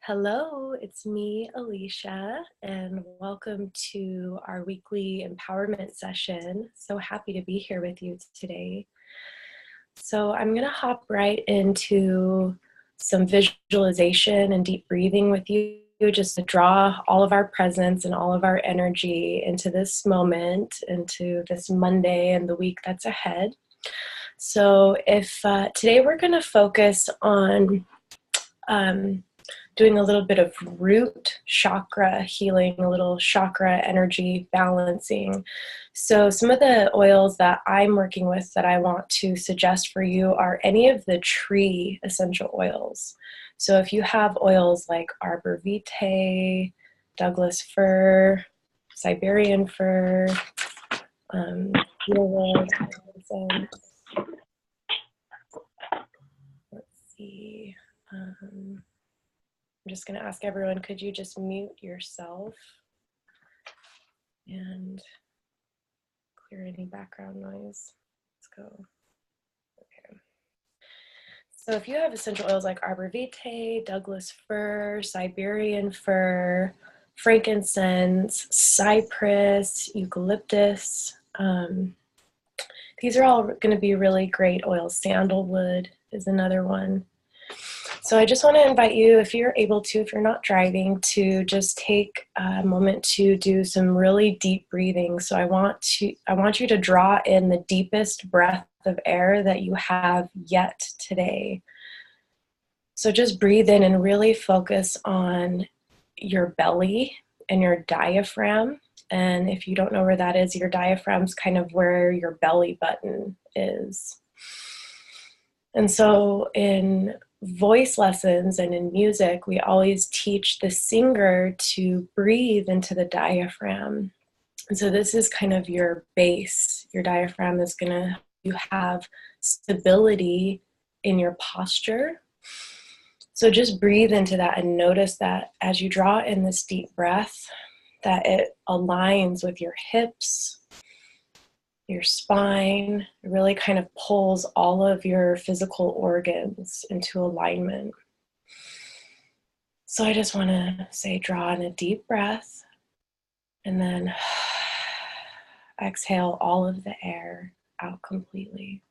Hello, it's me, Alicia, and welcome to our weekly empowerment session. So happy to be here with you today. So I'm going to hop right into some visualization and deep breathing with you, just to draw all of our presence and all of our energy into this moment, into this Monday and the week that's ahead. So if today we're going to focus on doing a little bit of root chakra healing, a little chakra energy balancing. So some of the oils that I'm working with that I want to suggest for you are any of the tree essential oils. So if you have oils like Arbor Vitae, Douglas fir, Siberian fir, cedarwood, let's see. I'm just going to ask everyone, could you just mute yourself and clear any background noise? Let's go. Okay. So if you have essential oils like Arbor Vitae, Douglas fir, Siberian fir, frankincense, cypress, eucalyptus, these are all going to be really great oils. Sandalwood is another one. So I just want to invite you, if you're able to, if you're not driving, to just take a moment to do some really deep breathing. So I want you to draw in the deepest breath of air that you have yet today. So just breathe in and really focus on your belly and your diaphragm. And if you don't know where that is, your diaphragm's kind of where your belly button is. And so in voice lessons and in music, we always teach the singer to breathe into the diaphragm. And so this is kind of your base. Your diaphragm is going to help you have stability in your posture. So just breathe into that and notice that as you draw in this deep breath, that it aligns with your hips, your spine. It really kind of pulls all of your physical organs into alignment. So I just want to say, draw in a deep breath and then exhale all of the air out completely.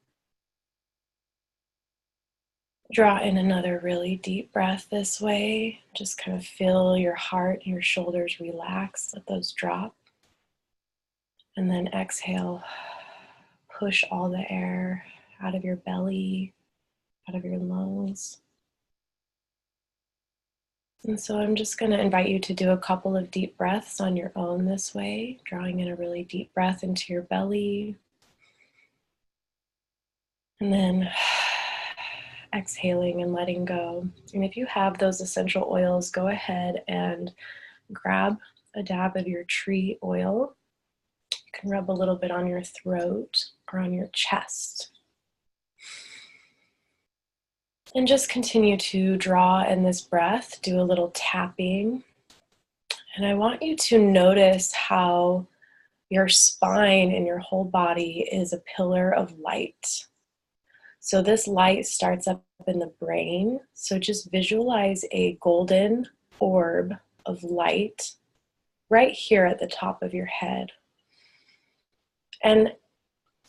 Draw in another really deep breath this way. Just kind of feel your heart and your shoulders relax. Let those drop. And then exhale. Push all the air out of your belly, out of your lungs. And so I'm just going to invite you to do a couple of deep breaths on your own this way, drawing in a really deep breath into your belly. And then exhaling and letting go. And if you have those essential oils, go ahead and grab a dab of your tree oil. You can rub a little bit on your throat or on your chest. And just continue to draw in this breath, do a little tapping. And I want you to notice how your spine and your whole body is a pillar of light. So this light starts up in the brain. So just visualize a golden orb of light right here at the top of your head. And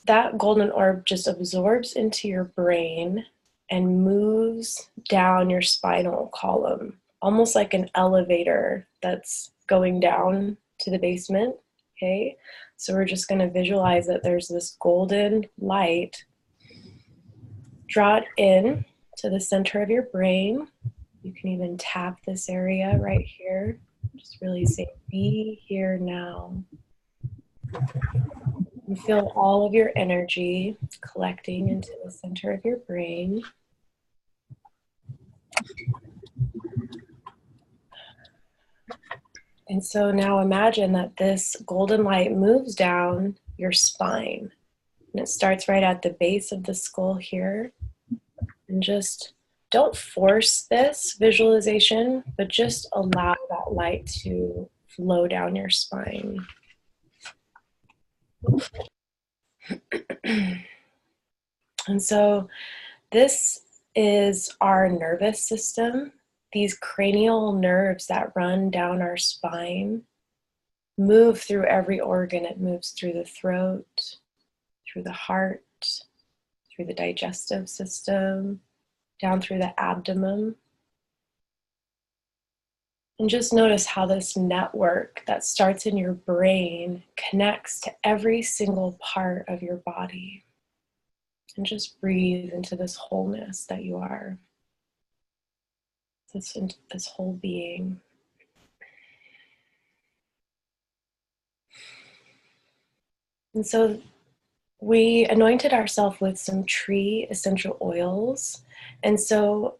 that golden orb just absorbs into your brain and moves down your spinal column, almost like an elevator that's going down to the basement, okay? So we're just gonna visualize that there's this golden light. Draw it in to the center of your brain. You can even tap this area right here. Just really say, be here now. And feel all of your energy collecting into the center of your brain. And so now imagine that this golden light moves down your spine. And it starts right at the base of the skull here. And just don't force this visualization, but just allow that light to flow down your spine. And so this is our nervous system. these cranial nerves that run down our spine move through every organ. It moves through the throat, through the heart, through the digestive system, down through the abdomen. And just notice how this network that starts in your brain connects to every single part of your body. And just breathe into this wholeness that you are, this whole being. And so we anointed ourselves with some tree essential oils. And so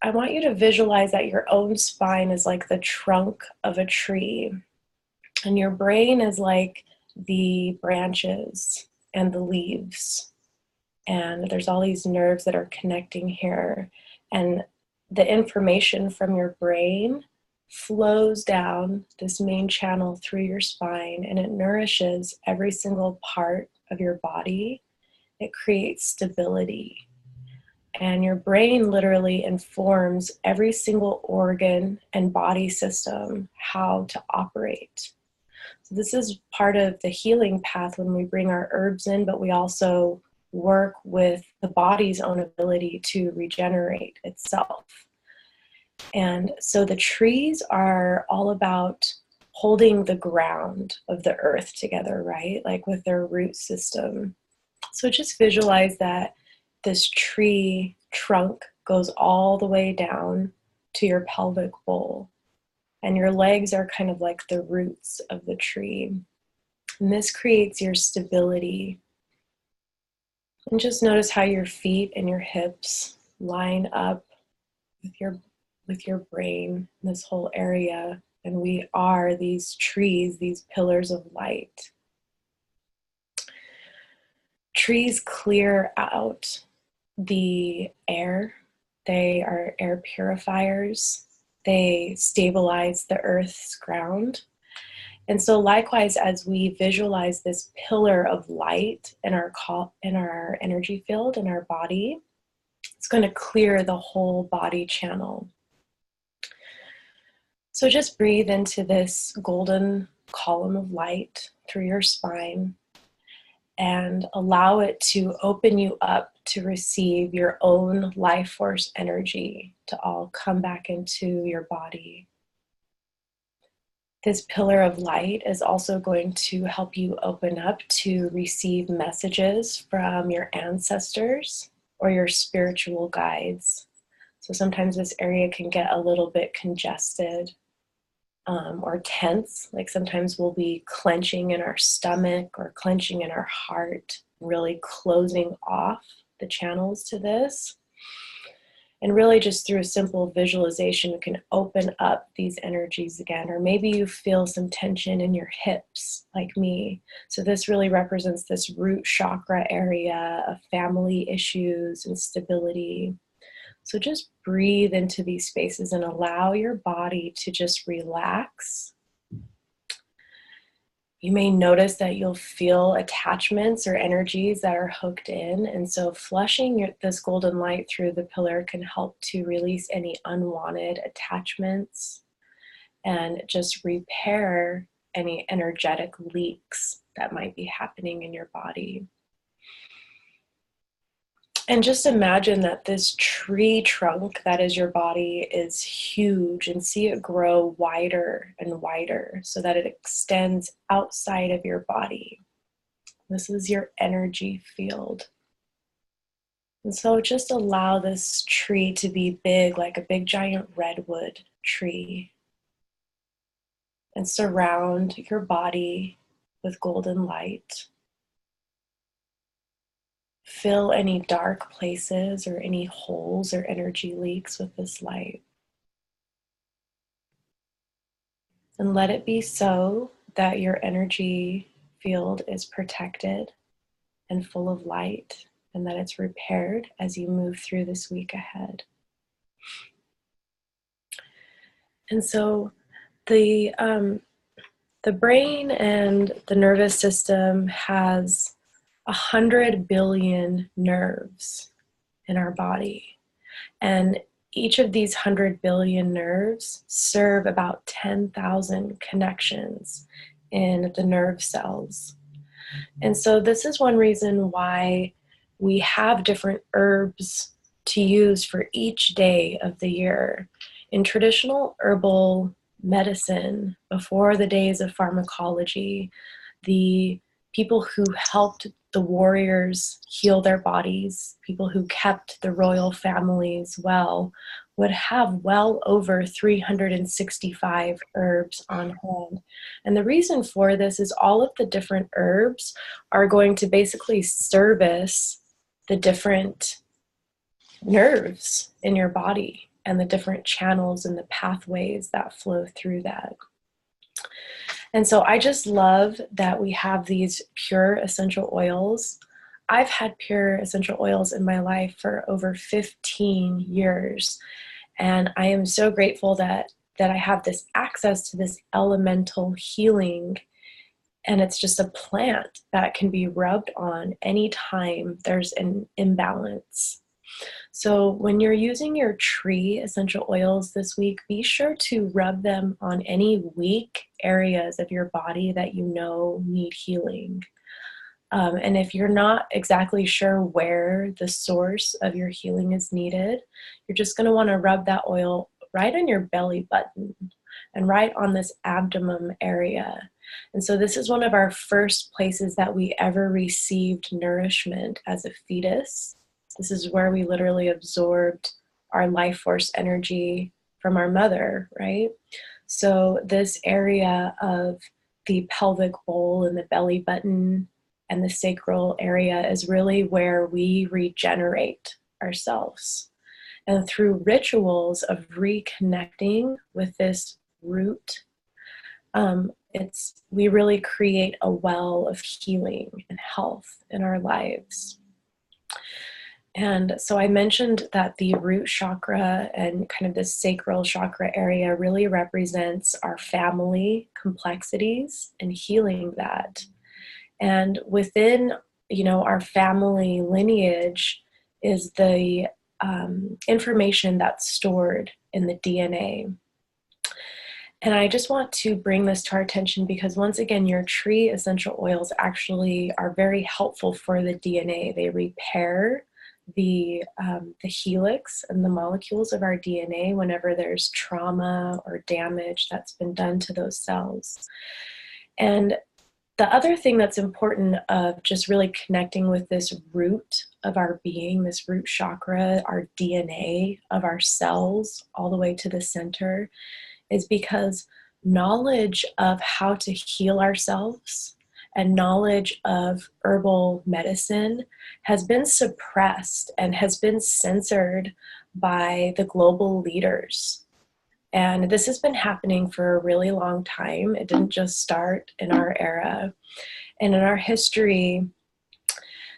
I want you to visualize that your own spine is like the trunk of a tree, and your brain is like the branches and the leaves. And there's all these nerves that are connecting here. And the information from your brain flows down this main channel through your spine, and it nourishes every single part of your body. It creates stability. And your brain literally informs every single organ and body system how to operate. So this is part of the healing path when we bring our herbs in, but we also work with the body's own ability to regenerate itself. And so the trees are all about holding the ground of the earth together, right? Like with their root system. So just visualize that this tree trunk goes all the way down to your pelvic bowl, and your legs are kind of like the roots of the tree. And this creates your stability. And just notice how your feet and your hips line up with your brain, this whole area. And we are these trees, these pillars of light. Trees clear out the air. They are air purifiers. They stabilize the earth's ground. And so likewise, as we visualize this pillar of light in our energy field, in our body, it's going to clear the whole body channel. So just breathe into this golden column of light through your spine and allow it to open you up to receive your own life force energy to all come back into your body. This pillar of light is also going to help you open up to receive messages from your ancestors or your spiritual guides. So sometimes this area can get a little bit congested or tense. Like sometimes we'll be clenching in our stomach or clenching in our heart, really closing off the channels to this. And really just through a simple visualization, you can open up these energies again. Or maybe you feel some tension in your hips, like me. So this really represents this root chakra area of family issues and stability. So just breathe into these spaces and allow your body to just relax. You may notice that you'll feel attachments or energies that are hooked in. And so flushing this golden light through the pillar can help to release any unwanted attachments and just repair any energetic leaks that might be happening in your body. And just imagine that this tree trunk that is your body is huge, and see it grow wider and wider so that it extends outside of your body. This is your energy field. And so just allow this tree to be big, like a big giant redwood tree. And surround your body with golden light. Fill any dark places or any holes or energy leaks with this light. And let it be so that your energy field is protected and full of light, and that it's repaired as you move through this week ahead. And so the brain and the nervous system has 100 billion nerves in our body. And each of these 100 billion nerves serve about 10,000 connections in the nerve cells. And so this is one reason why we have different herbs to use for each day of the year. In traditional herbal medicine, before the days of pharmacology, the people who helped the warriors heal their bodies, people who kept the royal families well, would have well over 365 herbs on hand. And the reason for this is all of the different herbs are going to basically service the different nerves in your body and the different channels and the pathways that flow through that. And so I just love that we have these pure essential oils. I've had pure essential oils in my life for over 15 years. And I am so grateful that I have this access to this elemental healing. And it's just a plant that can be rubbed on anytime there's an imbalance. So when you're using your tree essential oils this week, be sure to rub them on any weak areas of your body that you know need healing. And if you're not exactly sure where the source of your healing is needed, you're just going to want to rub that oil right on your belly button and right on this abdomen area. And so this is one of our first places that we ever received nourishment as a fetus. This is where we literally absorbed our life force energy from our mother, right? So this area of the pelvic bowl and the belly button and the sacral area is really where we regenerate ourselves. And through rituals of reconnecting with this root, we really create a well of healing and health in our lives. And so I mentioned that the root chakra and kind of the sacral chakra area really represents our family complexities and healing that. And within, our family lineage is the information that's stored in the DNA. And I just want to bring this to our attention because once again, your tree essential oils actually are very helpful for the DNA. They repair the helix and the molecules of our DNA whenever there's trauma or damage that's been done to those cells. And the other thing that's important of just really connecting with this root of our being, this root chakra, our DNA of our cells all the way to the center, is because knowledge of how to heal ourselves and knowledge of herbal medicine has been suppressed and has been censored by the global leaders. And this has been happening for a really long time. It didn't just start in our era. And in our history,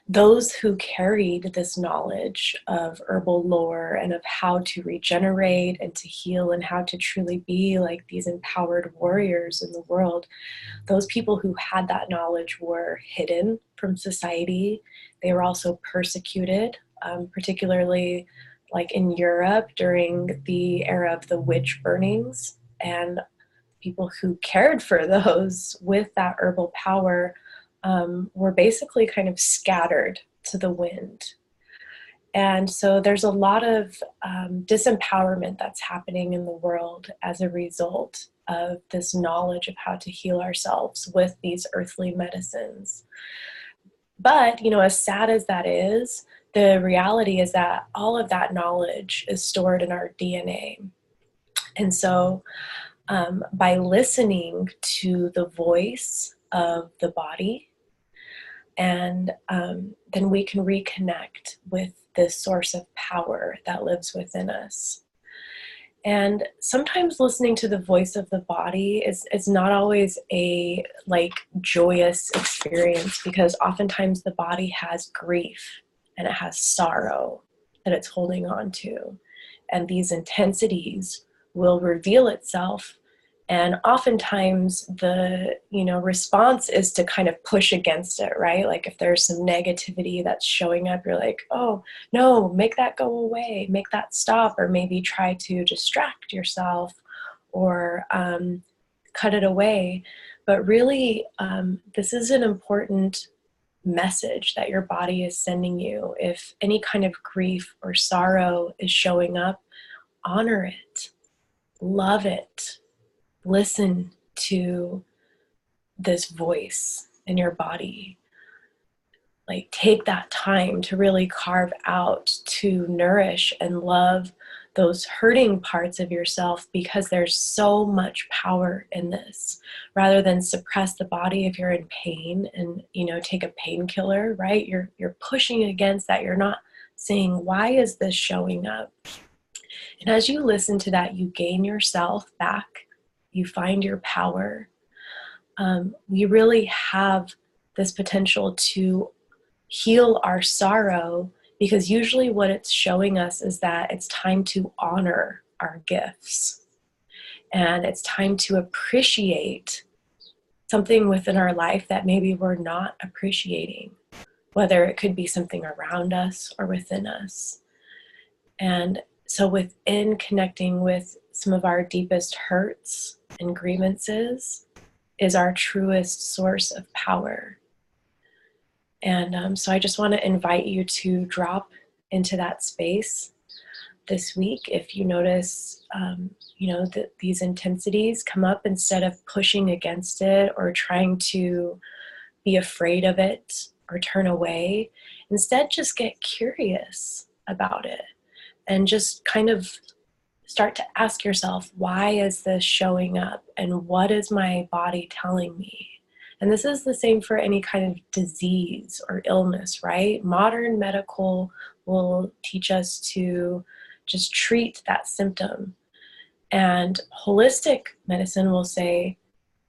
those who carried this knowledge of herbal lore and of how to regenerate and to heal and how to truly be like these empowered warriors in the world, those people who had that knowledge were hidden from society. They were also persecuted, particularly like in Europe during the era of the witch burnings. And people who cared for those with that herbal power were basically kind of scattered to the wind. And so there's a lot of disempowerment that's happening in the world as a result of this knowledge of how to heal ourselves with these earthly medicines. But, as sad as that is, the reality is that all of that knowledge is stored in our DNA. And so by listening to the voice of the body, and then we can reconnect with this source of power that lives within us. And sometimes listening to the voice of the body is not always a joyous experience, because oftentimes the body has grief and it has sorrow that it's holding on to. And these intensities will reveal itself And oftentimes the, response is to kind of push against it, right? Like if there's some negativity that's showing up, you're like, oh, no, make that go away, make that stop, or maybe try to distract yourself or cut it away. But really, this is an important message that your body is sending you. If any kind of grief or sorrow is showing up, honor it, love it, listen to this voice in your body. Like, take that time to really carve out to nourish and love those hurting parts of yourself, because there's so much power in this. Rather than suppress the body if you're in pain and, take a painkiller, right? You're pushing against that. You're not saying, why is this showing up? And as you listen to that, you gain yourself back. You find your power. We really have this potential to heal our sorrow, because usually what it's showing us is that it's time to honor our gifts, and it's time to appreciate something within our life that maybe we're not appreciating, whether it could be something around us or within us. And so within connecting with some of our deepest hurts and grievances is our truest source of power. And so I just want to invite you to drop into that space this week. If you notice, that these intensities come up, instead of pushing against it or trying to be afraid of it or turn away, instead just get curious about it and just kind of start to ask yourself, why is this showing up, and what is my body telling me? And this is the same for any kind of disease or illness, right? Modern medical will teach us to just treat that symptom. And holistic medicine will say,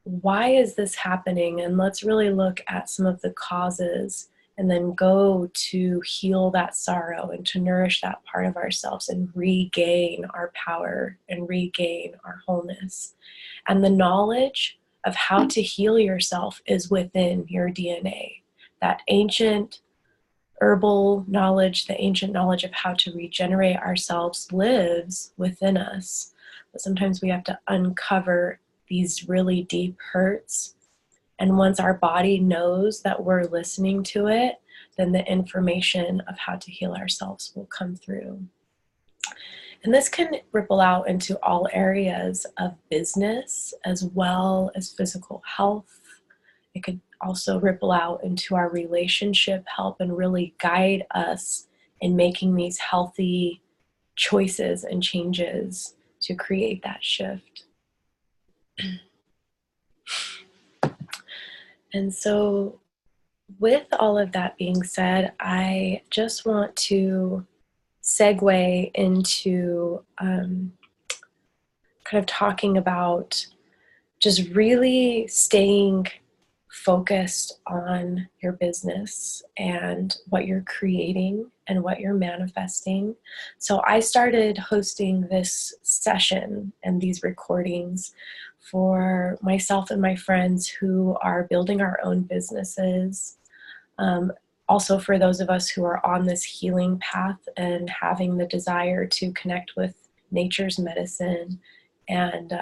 why is this happening? And let's really look at some of the causes, and then go to heal that sorrow and to nourish that part of ourselves and regain our power and regain our wholeness. And the knowledge of how to heal yourself is within your DNA. That ancient herbal knowledge, the ancient knowledge of how to regenerate ourselves lives within us. But sometimes we have to uncover these really deep hurts. And once our body knows that we're listening to it, then the information of how to heal ourselves will come through. And this can ripple out into all areas of business as well as physical health. It could also ripple out into our relationship health and really guide us in making these healthy choices and changes to create that shift. And so with all of that being said, I just want to segue into kind of talking about just really staying focused on your business and what you're creating and what you're manifesting. So I started hosting this session and these recordings for myself and my friends who are building our own businesses. Also for those of us who are on this healing path and having the desire to connect with nature's medicine and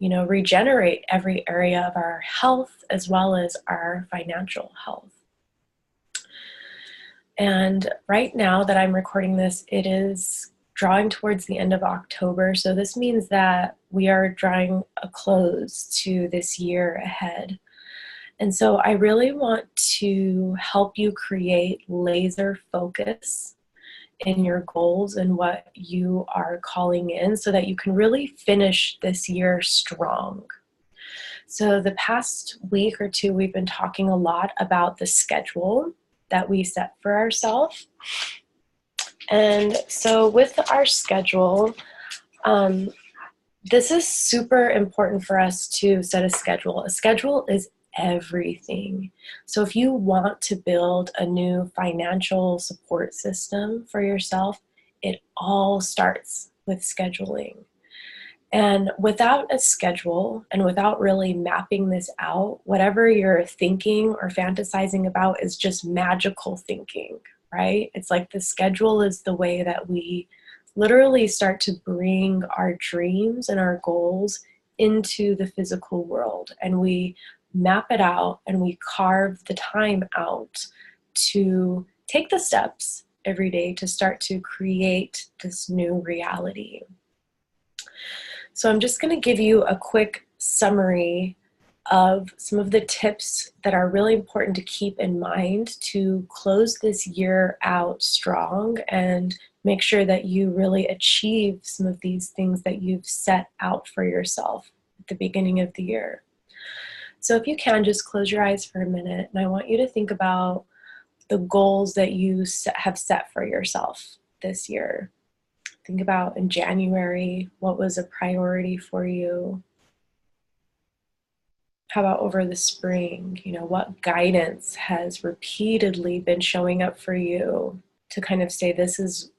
regenerate every area of our health as well as our financial health. And right now that I'm recording this, it is drawing towards the end of October. So this means that we are drawing a close to this year ahead. And so I really want to help you create laser focus in your goals and what you are calling in so that you can really finish this year strong. So the past week or two, we've been talking a lot about the schedule that we set for ourselves. And so with our schedule, this is super important for us to set a schedule. A schedule is everything. So if you want to build a new financial support system for yourself, it all starts with scheduling. And without a schedule and without really mapping this out, whatever you're thinking or fantasizing about is just magical thinking, right? It's like the schedule is the way that we literally start to bring our dreams and our goals into the physical world. And we map it out and we carve the time out to take the steps every day to start to create this new reality. So I'm just going to give you a quick summary of some of the tips that are really important to keep in mind to close this year out strong and make sure that you really achieve some of these things that you've set out for yourself at the beginning of the year. So if you can, just close your eyes for a minute, and I want you to think about the goals that you have set for yourself this year. Think about in January, what was a priority for you? How about over the spring? What guidance has repeatedly been showing up for you to kind of say, this is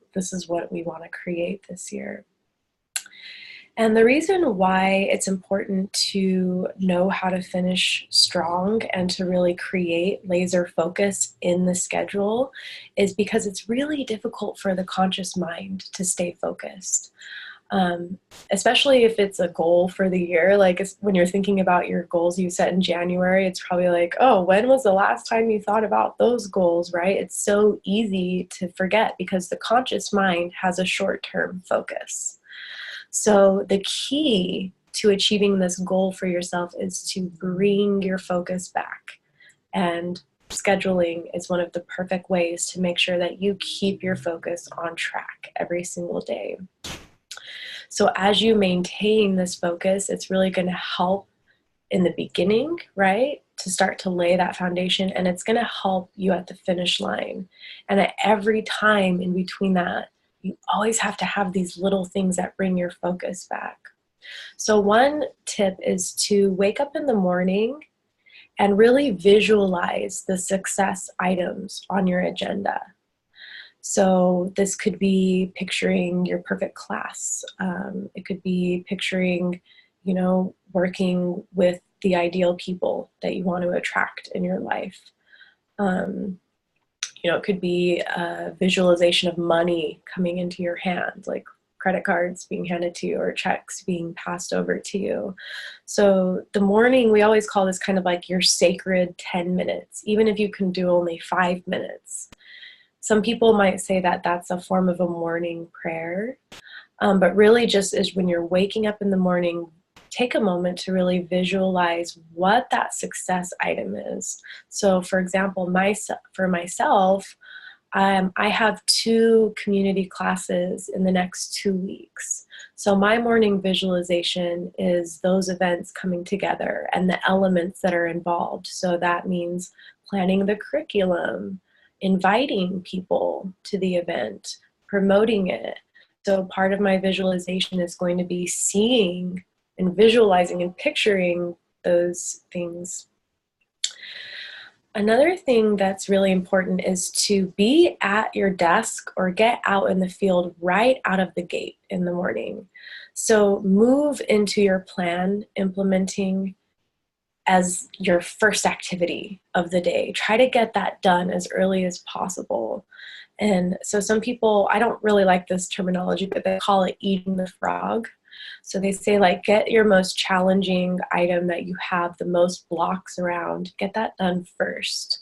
what we want to create this year? And the reason why it's important to know how to finish strong and to really create laser focus in the schedule is because it's really difficult for the conscious mind to stay focused. Especially if it's a goal for the year, like when you're thinking about your goals you set in January, it's probably like, oh, when was the last time you thought about those goals, right? It's so easy to forget because the conscious mind has a short-term focus. So the key to achieving this goal for yourself is to bring your focus back. And scheduling is one of the perfect ways to make sure that you keep your focus on track every single day. So as you maintain this focus, it's really going to help in the beginning, right? To start to lay that foundation, and it's going to help you at the finish line. And at every time in between that, you always have to have these little things that bring your focus back. So one tip is to wake up in the morning and really visualize the success items on your agenda. So this could be picturing your perfect class. It could be picturing, working with the ideal people that you want to attract in your life. It could be a visualization of money coming into your hands, like credit cards being handed to you or checks being passed over to you. So the morning, we always call this kind of like your sacred 10 minutes, even if you can do only 5 minutes. Some people might say that that's a form of a morning prayer, but really just is when you're waking up in the morning, take a moment to really visualize what that success item is. So for example, for myself, I have 2 community classes in the next 2 weeks. So my morning visualization is those events coming together and the elements that are involved. So that means planning the curriculum, inviting people to the event, promoting it. So part of my visualization is going to be seeing and visualizing and picturing those things. Another thing that's really important is to be at your desk or get out in the field right out of the gate in the morning. So move into your plan, implementing as your first activity of the day. Try to get that done as early as possible. And so some people, I don't really like this terminology, but they call it eating the frog. So they say, like, get your most challenging item that you have the most blocks around, get that done first.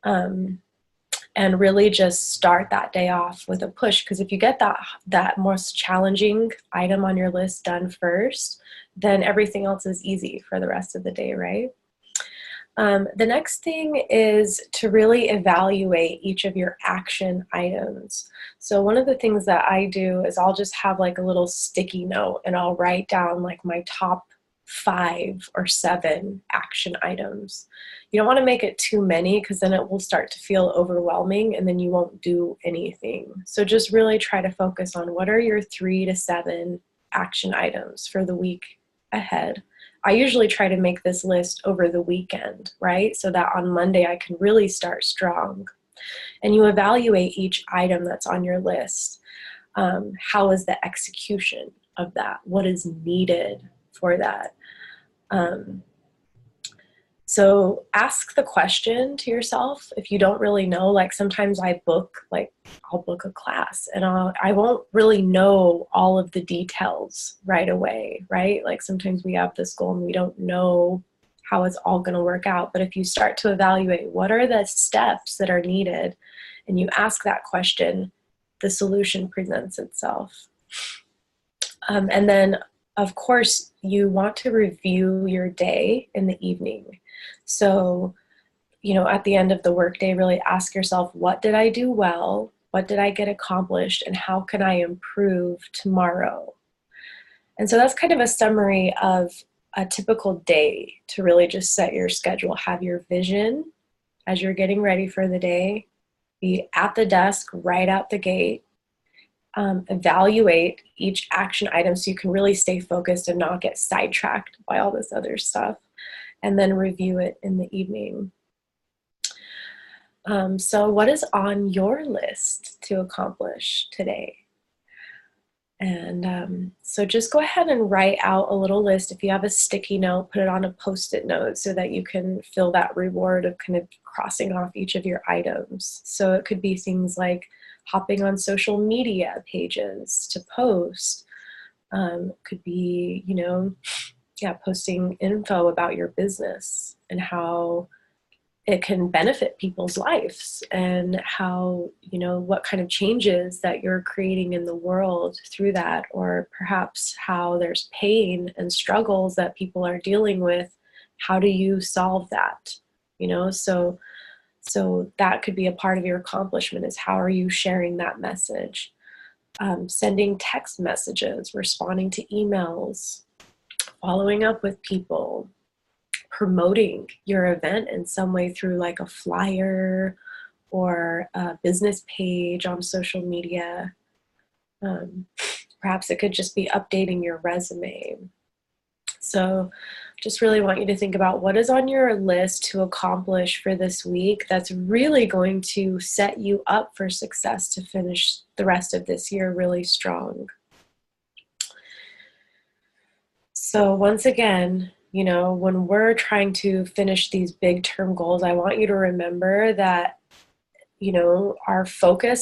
And really just start that day off with a push, because if you get that most challenging item on your list done first, then everything else is easy for the rest of the day, right? The next thing is to really evaluate each of your action items. So one of the things that I do is I'll just have like a little sticky note and I'll write down like my top 5 or 7 action items. You don't want to make it too many because then it will start to feel overwhelming and then you won't do anything. So just really try to focus on what are your 3 to 7 action items for the week ahead. I usually try to make this list over the weekend, right? So that on Monday I can really start strong. And you evaluate each item that's on your list. How is the execution of that, what is needed for that. So ask the question to yourself if you don't really know. Like sometimes I'll book a class and I won't really know all of the details right away, right? Like sometimes we have this goal and we don't know how it's all going to work out. But if you start to evaluate what are the steps that are needed and you ask that question, the solution presents itself. And then, of course, you want to review your day in the evening. So, at the end of the workday, really ask yourself, what did I do well? What did I get accomplished? And how can I improve tomorrow? And so that's kind of a summary of a typical day to really just set your schedule, have your vision as you're getting ready for the day, be at the desk right out the gate, evaluate each action item so you can really stay focused and not get sidetracked by all this other stuff, and then review it in the evening. So what is on your list to accomplish today? And so just go ahead and write out a little list. If you have a sticky note, put it on a Post-it note so that you can feel that reward of kind of crossing off each of your items. So it could be things like hopping on social media pages to post. Could be, posting info about your business and how it can benefit people's lives and how, what kind of changes that you're creating in the world through that, or perhaps how there's pain and struggles that people are dealing with. How do you solve that? So that could be a part of your accomplishment, is how are you sharing that message? Sending text messages, responding to emails, following up with people, promoting your event in some way through like a flyer or a business page on social media. Perhaps it could just be updating your resume. So just really want you to think about what is on your list to accomplish for this week that's really going to set you up for success to finish the rest of this year really strong. So once again, when we're trying to finish these big term goals, I want you to remember that,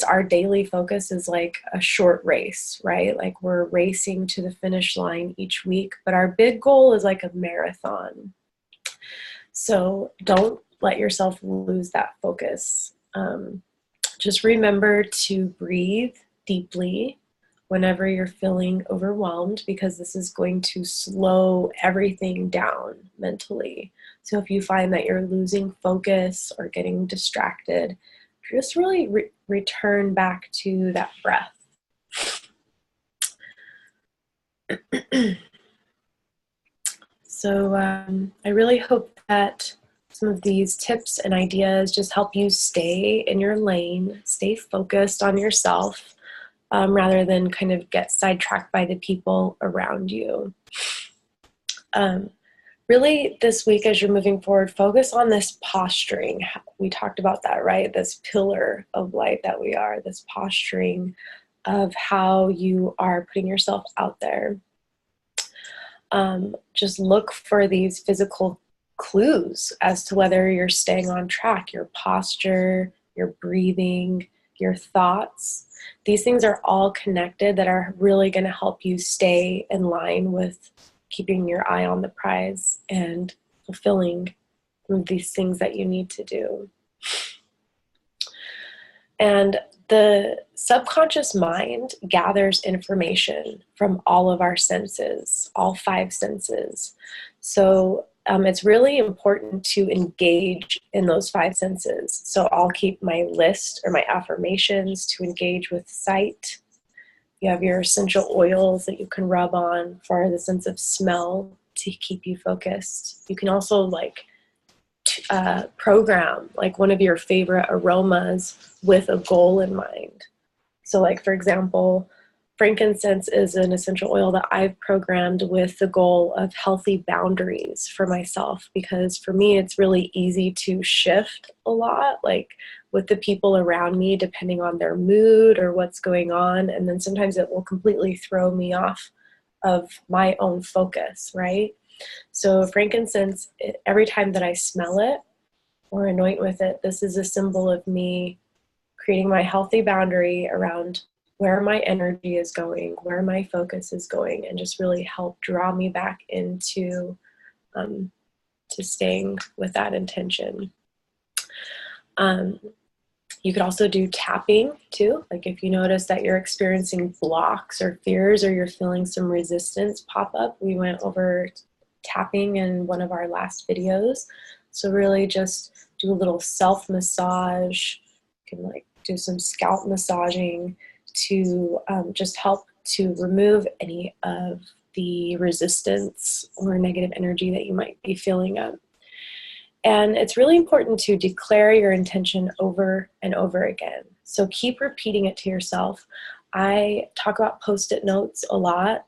our daily focus is like a short race, right? Like we're racing to the finish line each week, but our big goal is like a marathon. So don't let yourself lose that focus. Just remember to breathe deeply whenever you're feeling overwhelmed, because this is going to slow everything down mentally. So if you find that you're losing focus or getting distracted, just really return back to that breath. So I really hope that some of these tips and ideas just help you stay in your lane, stay focused on yourself, rather than kind of get sidetracked by the people around you. Really, this week as you're moving forward, focus on this posturing. We talked about that, right? This pillar of light that we are, this posturing of how you are putting yourself out there. Just look for these physical clues as to whether you're staying on track, your posture, your breathing, your thoughts. These things are all connected that are really going to help you stay in line with keeping your eye on the prize and fulfilling these things that you need to do. And the subconscious mind gathers information from all of our senses, all 5 senses. So it's really important to engage in those 5 senses. So I'll keep my list or my affirmations to engage with sight. You have your essential oils that you can rub on for the sense of smell to keep you focused. You can also program like one of your favorite aromas with a goal in mind. So like, for example, frankincense is an essential oil that I've programmed with the goal of healthy boundaries for myself, because for me, it's really easy to shift a lot, like with the people around me, depending on their mood or what's going on. And then sometimes it will completely throw me off of my own focus, right? So frankincense, every time that I smell it or anoint with it, this is a symbol of me creating my healthy boundary around where my energy is going, where my focus is going, and just really help draw me back into to staying with that intention. You could also do tapping too. Like if you notice that you're experiencing blocks or fears, or you're feeling some resistance pop up, we went over tapping in one of our last videos. So really just do a little self massage. You can like do some scalp massaging to just help to remove any of the resistance or negative energy that you might be feeling up. And it's really important to declare your intention over and over again. So keep repeating it to yourself. I talk about Post-it notes a lot.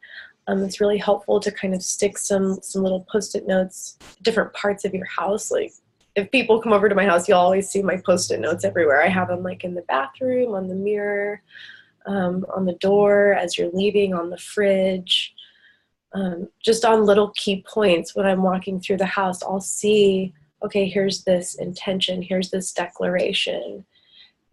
It's really helpful to kind of stick some little Post-it notes, different parts of your house. Like if people come over to my house, you'll always see my Post-it notes everywhere. I have them like in the bathroom, on the mirror, on the door as you're leaving, on the fridge, just on little key points. When I'm walking through the house, I'll see, okay, here's this intention, here's this declaration.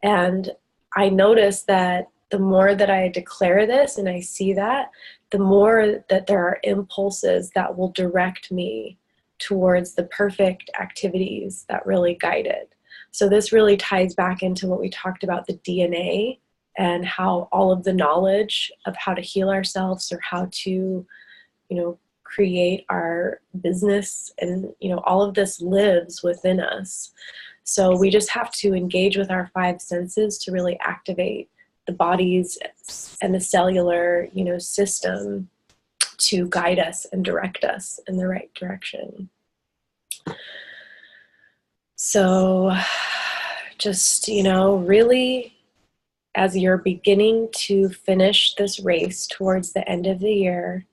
And I notice that the more that I declare this and I see that, the more that there are impulses that will direct me towards the perfect activities that really guide it. So this really ties back into what we talked about, the DNA, and how all of the knowledge of how to heal ourselves, or how to, create our business, and all of this lives within us. So we just have to engage with our five senses to really activate the bodies and the cellular system to guide us and direct us in the right direction. So just really, as you're beginning to finish this race towards the end of the year,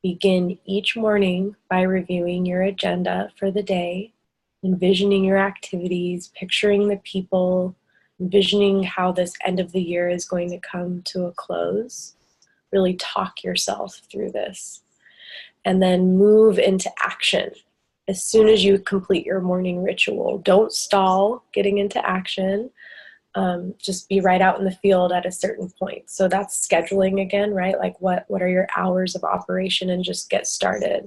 begin each morning by reviewing your agenda for the day, envisioning your activities, picturing the people, envisioning how this end of the year is going to come to a close. Really talk yourself through this. And then move into action as soon as you complete your morning ritual. Don't stall getting into action. Just be right out in the field at a certain point. So that's scheduling again, right? Like what are your hours of operation, and just get started.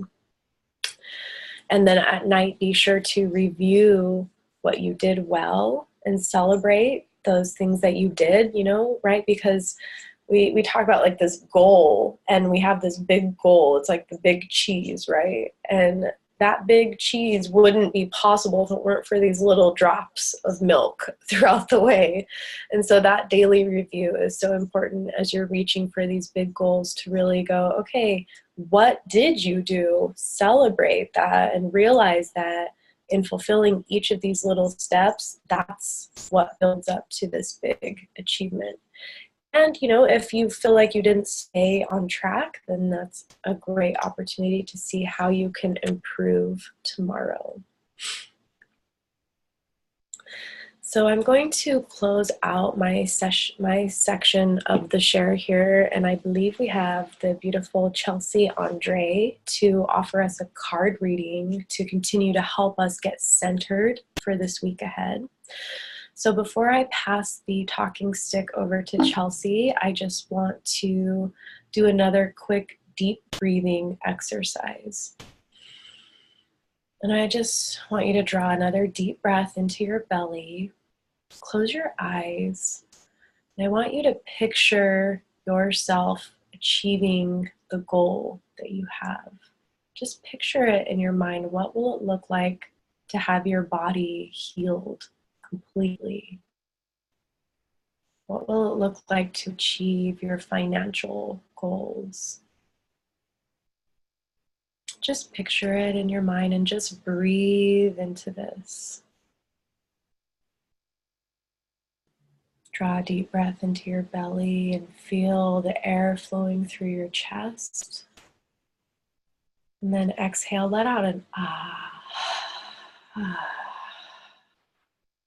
And then at night, be sure to review what you did well and celebrate those things that you did, right? Because we talk about like this goal, and we have this big goal. It's like the big cheese, right? And that big cheese wouldn't be possible if it weren't for these little drops of milk throughout the way. And so that daily review is so important as you're reaching for these big goals, to really go, okay, what did you do? Celebrate that and realize that in fulfilling each of these little steps, that's what builds up to this big achievement. And, if you feel like you didn't stay on track, then that's a great opportunity to see how you can improve tomorrow. So I'm going to close out my section of the share here, and I believe we have the beautiful Chelsea Andre to offer us a card reading to continue to help us get centered for this week ahead. So before I pass the talking stick over to Chelsea, I just want to do another quick deep breathing exercise. And I just want you to draw another deep breath into your belly. Close your eyes. And I want you to picture yourself achieving the goal that you have. Just picture it in your mind. What will it look like to have your body healed completely? What will it look like to achieve your financial goals? Just picture it in your mind and just breathe into this. Draw a deep breath into your belly and feel the air flowing through your chest. And then exhale, let out an ah.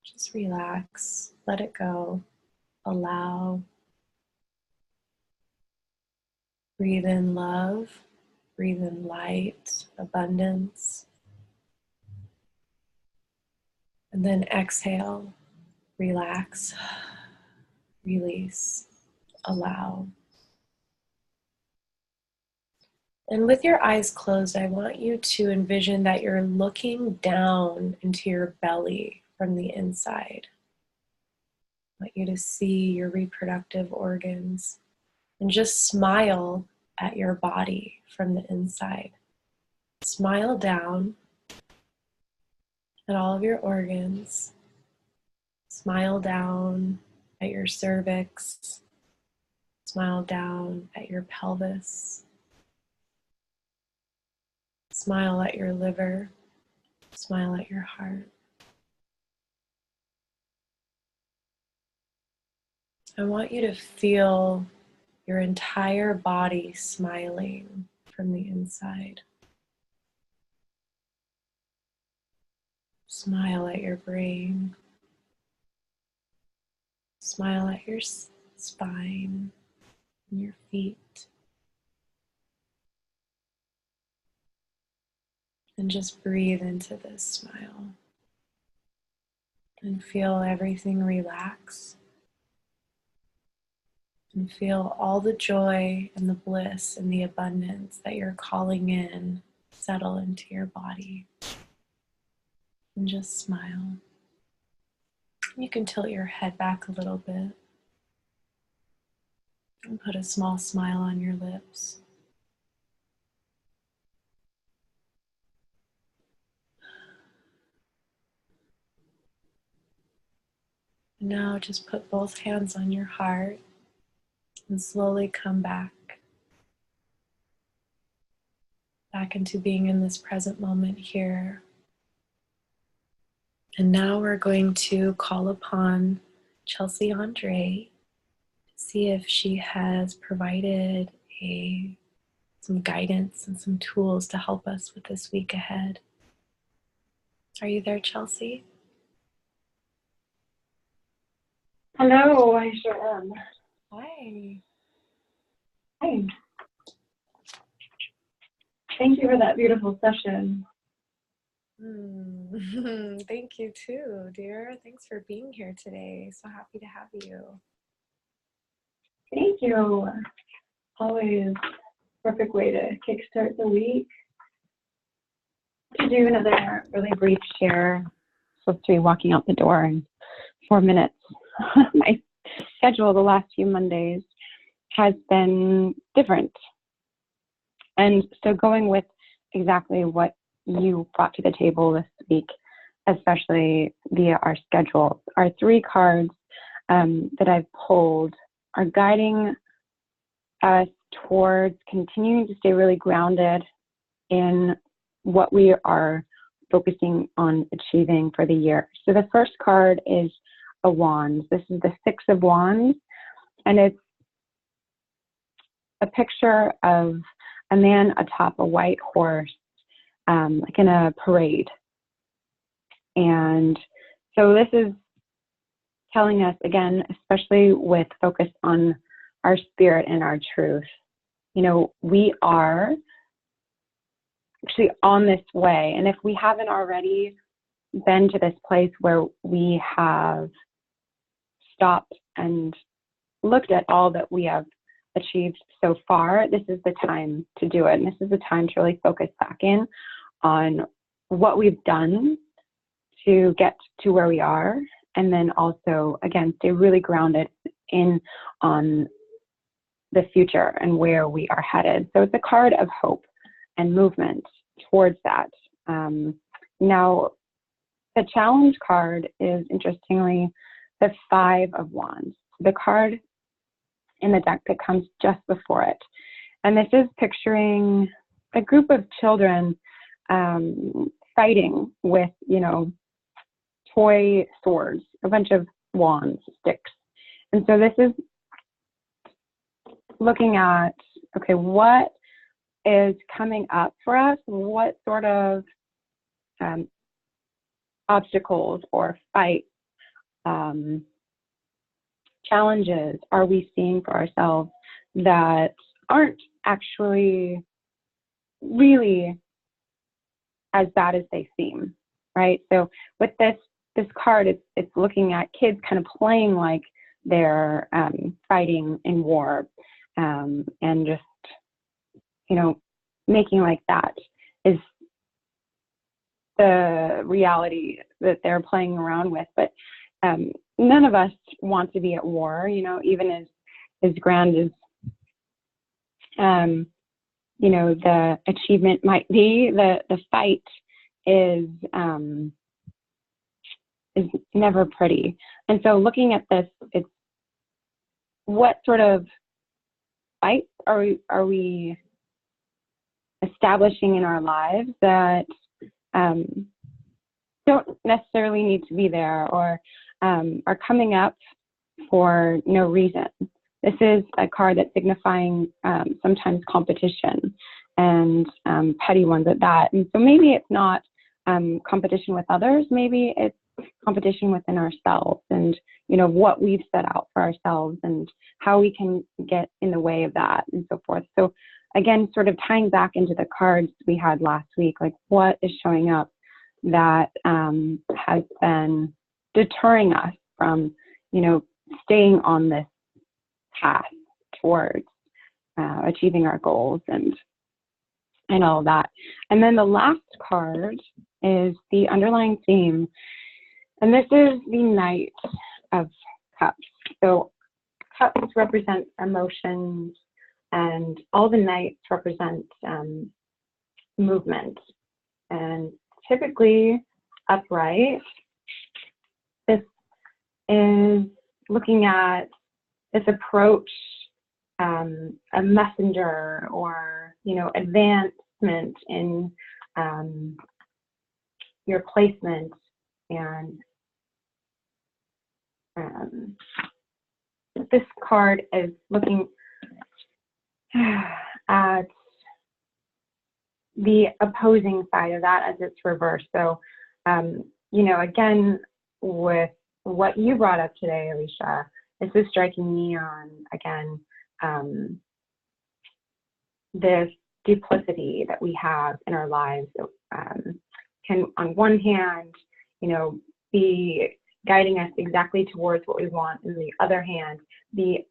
Just relax, let it go. Allow. Breathe in love Breathe in light, abundance. And then exhale, relax, release, allow. And with your eyes closed, I want you to envision that you're looking down into your belly from the inside. I want you to see your reproductive organs and just smile at your body from the inside. Smile down at all of your organs. Smile down at your cervix. Smile down at your pelvis. Smile at your liver. Smile at your heart. I want you to feel your entire body smiling from the inside. Smile at your brain. Smile at your spine and your feet. And just breathe into this smile. And feel everything relax. And feel all the joy and the bliss and the abundance that you're calling in settle into your body. And just smile. You can tilt your head back a little bit and put a small smile on your lips. Now just put both hands on your heart and slowly come back into being in this present moment here. And now we're going to call upon Chelsea Andre to see if she has provided some guidance and some tools to help us with this week ahead. Are you there, Chelsea? Hello, I sure am. Hi. Hi. Thank you for that beautiful session. Thank you too, dear. Thanks for being here today. So happy to have you. Thank you. Always perfect way to kickstart the week. To do another really brief share. Supposed to be walking out the door in 4 minutes. My schedule the last few Mondays has been different. And so going with exactly what you brought to the table this week, especially via our schedules, our 3 cards that I've pulled are guiding us towards continuing to stay really grounded in what we are focusing on achieving for the year. So the first card is a wand. This is the 6 of Wands, and it's a picture of a man atop a white horse, like in a parade. And so this is telling us, again, especially with focus on our spirit and our truth, you know, we are actually on this way. And if we haven't already been to this place where we have stopped and looked at all that we have achieved so far, this is the time to do it. And this is the time to really focus back in on what we've done to get to where we are. And then also, again, stay really grounded in on the future and where we are headed. So it's a card of hope and movement towards that. Now, the challenge card is, interestingly, the 5 of Wands, the card in the deck that comes just before it. And this is picturing a group of children fighting with, you know, toy swords, a bunch of wands, sticks. And so this is looking at, okay, what is coming up for us? What sort of obstacles or fights, challenges are we seeing for ourselves that aren't actually really as bad as they seem, right? So with this card, it's looking at kids kind of playing like they're fighting in war, and just, you know, making like that is the reality that they're playing around with. But none of us want to be at war, you know, even as grand as you know, the achievement might be, the fight is never pretty. And so looking at this, it's what sort of fights are we establishing in our lives that don't necessarily need to be there, or are coming up for no reason. This is a card that's signifying sometimes competition, and petty ones at that. And so maybe it's not competition with others, maybe it's competition within ourselves, and, you know, what we've set out for ourselves and how we can get in the way of that and so forth. So again, sort of tying back into the cards we had last week, like what is showing up that has been deterring us from, you know, staying on this path towards achieving our goals and all of that. And then the last card is the underlying theme, and this is the Knight of Cups. So cups represent emotions, and all the knights represent movement, and typically upright. This is looking at this approach, a messenger, or, you know, advancement in your placement. And this card is looking at the opposing side of that as it's reversed. So, you know, again, with what you brought up today, Alicia, this is striking me on, again, this duplicity that we have in our lives can, on one hand, you know, be guiding us exactly towards what we want, and the other hand, the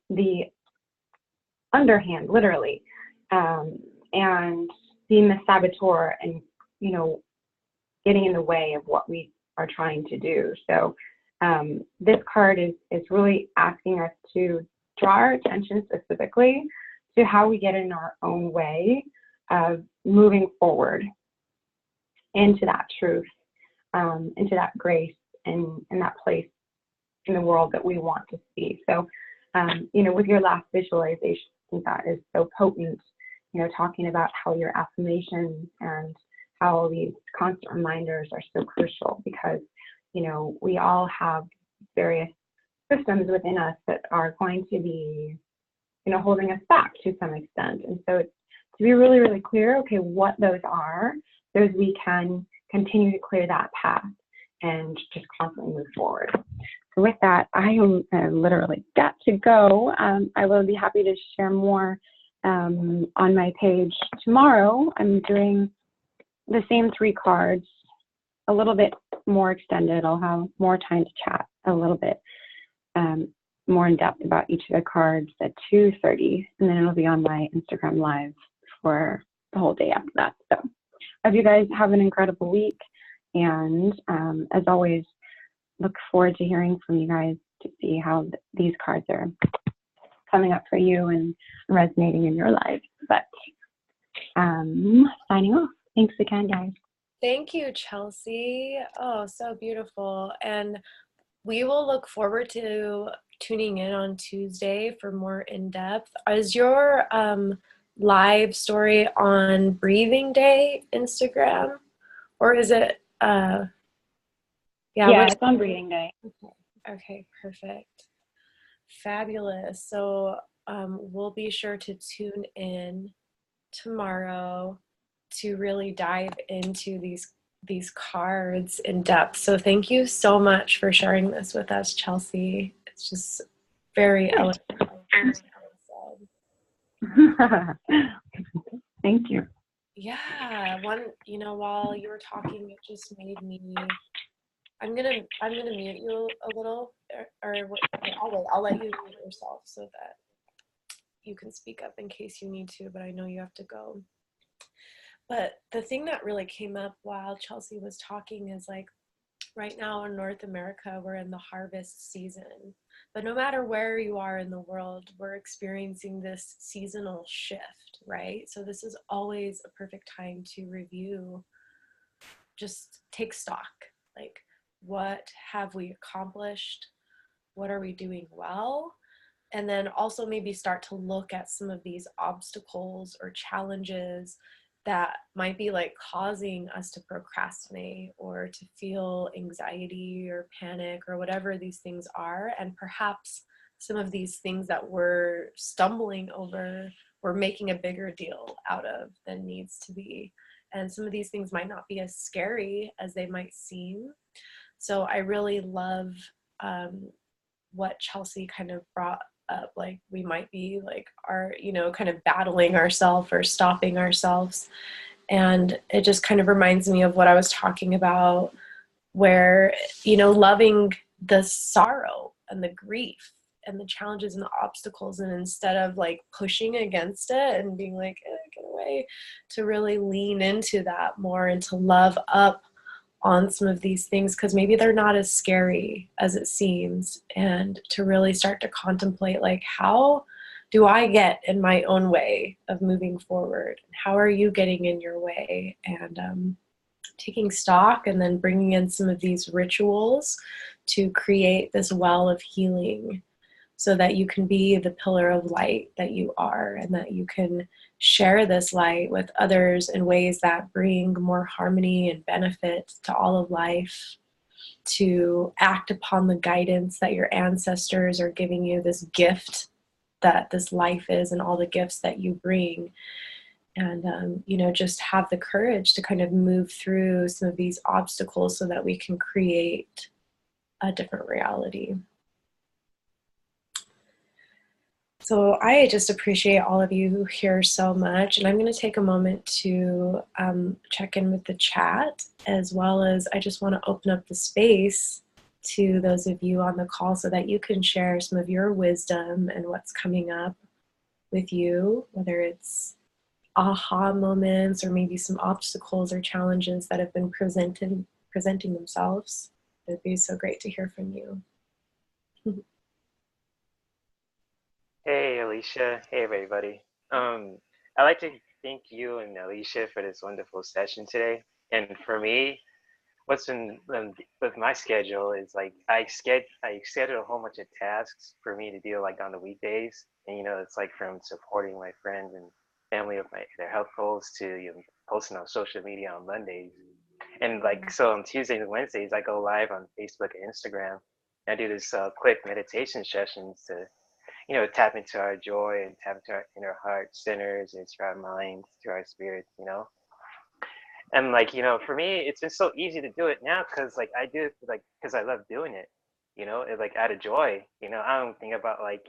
underhand, literally, and being the saboteur and, you know, getting in the way of what we are trying to do. So this card is really asking us to draw our attention specifically to how we get in our own way of moving forward into that truth, into that grace, and that place in the world that we want to see. So, you know, with your last visualization, I think that is so potent, you know, talking about how your affirmations and how these constant reminders are so crucial, because, you know, we all have various systems within us that are going to be, you know, holding us back to some extent. And so it's to be really, really clear, okay, what those are, so as we can continue to clear that path and just constantly move forward. So with that, I literally got to go. I will be happy to share more on my page tomorrow. I'm doing the same 3 cards, a little bit more extended. I'll have more time to chat a little bit more in depth about each of the cards at 2:30, and then it'll be on my Instagram Live for the whole day after that. So I hope you guys have an incredible week, and as always, look forward to hearing from you guys to see how these cards are coming up for you and resonating in your life. But signing off. Thanks again, guys. Thank you, Chelsea. Oh, so beautiful. And we will look forward to tuning in on Tuesday for more in-depth. Is your live story on Breathing Day Instagram? Or is it, yeah, it's on Breathing Day. Okay, perfect. Fabulous. So we'll be sure to tune in tomorrow to really dive into these cards in depth. So thank you so much for sharing this with us, Chelsea. It's just very eloquent. Thank you. Yeah, while you were talking, it just made me. I'm gonna mute you a little, I'll wait. I'll let you mute yourself so that you can speak up in case you need to. But I know you have to go. But the thing that really came up while Chelsea was talking is like right now in North America, we're in the harvest season. But no matter where you are in the world, we're experiencing this seasonal shift, right? So this is always a perfect time to review, just take stock. Like, what have we accomplished? What are we doing well? And then also maybe start to look at some of these obstacles or challenges that might be like causing us to procrastinate or to feel anxiety or panic or whatever these things are. And perhaps some of these things that we're stumbling over, we're making a bigger deal out of than needs to be. And some of these things might not be as scary as they might seem. So I really love what Chelsea kind of brought up. Like we might be like kind of battling ourselves or stopping ourselves. And it just kind of reminds me of what I was talking about, where, loving the sorrow and the grief and the challenges and the obstacles. And instead of like pushing against it and being like, get away, to really lean into that more and to love up on some of these things because maybe they're not as scary as it seems, and to really start to contemplate like, how do I get in my own way of moving forward? How are you getting in your way? And taking stock and then bringing in some of these rituals to create this well of healing so that you can be the pillar of light that you are, and that you can share this light with others in ways that bring more harmony and benefit to all of life, to act upon the guidance that your ancestors are giving you, this gift that this life is and all the gifts that you bring. And just have the courage to kind of move through some of these obstacles so that we can create a different reality. So I just appreciate all of you here so much. And I'm going to take a moment to check in with the chat, as well as I just want to open up the space to those of you on the call so that you can share some of your wisdom and what's coming up with you, whether it's aha moments or maybe some obstacles or challenges that have been presenting themselves. It'd be so great to hear from you. Hey, Alicia. Hey, everybody. I'd like to thank you and Alicia for this wonderful session today. And for me, what's been with my schedule is like I schedule a whole bunch of tasks for me to do like on the weekdays. And it's like from supporting my friends and family with their health goals to posting on social media on Mondays. And like so on Tuesdays and Wednesdays, I go live on Facebook and Instagram. I do this quick meditation sessions to tap into our joy and tap into our inner heart centers, into our minds, to our spirits. And like, for me, it's been so easy to do it now because like I do it like because I love doing it, it like out of joy. I don't think about like,